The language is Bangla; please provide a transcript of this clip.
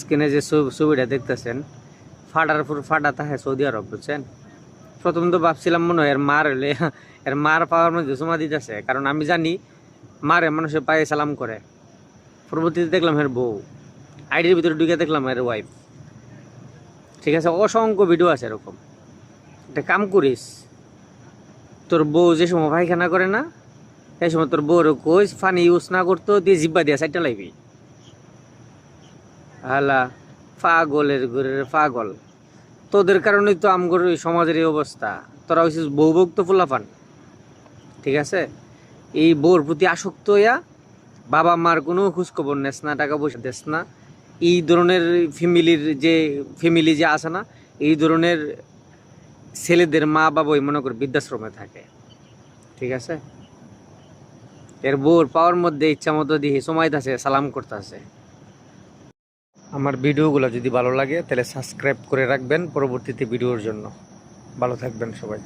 স্ক্রিনে যে ছবিটা দেখতেছেন, ফাটার পুরো ফাটা থাকে সৌদি আরব, বুঝছেন। প্রথম তো ভাবছিলাম মনে হয় এর মার হলে এর মার পাওয়ার মধ্যে জমা দিতেছে, কারণ আমি জানি মারে মানুষের পায়ে সালাম করে। পরবর্তীতে দেখলাম এর বউ, আইডির ভিতরে ঢুকে দেখলাম এর ওয়াইফ। ঠিক আছে, অসংখ্য ভিডিও আছে এরকম। একটা কাম করিস, তোর বউ যে সময় পায়খানা করে না, এই সময় তোর বউর কইস পানি ইউজ না করতো, দিয়ে জিব্বা দিয়া সাইডটা লাগবি। হালা পাগলের ঘরের পাগল। তোদের কারণেই তো আমগর এই সমাজের এই অবস্থা। তোরা হয়েছিস বউ ভক্ত ফুলাফান। ঠিক আছে, এই বউর প্রতি আসক্ত হইয়া বাবা মার কোনো খোঁজখবর নেস না, টাকা পয়সা দেস না। এই ধরনের ফ্যামিলি যে আছে না, এই ধরনের ছেলেদের মা বাবাই মনে করে বৃদ্ধাশ্রমে থাকে। ঠিক আছে, এর বউর পাওয়ার মধ্যে ইচ্ছা মতো দিয়ে সময় আছে সালাম করতেছে। আমার ভিডিওগুলো যদি ভালো লাগে তাহলে সাবস্ক্রাইব করে রাখবেন পরবর্তীতে ভিডিওর জন্য। ভালো থাকবেন সবাই।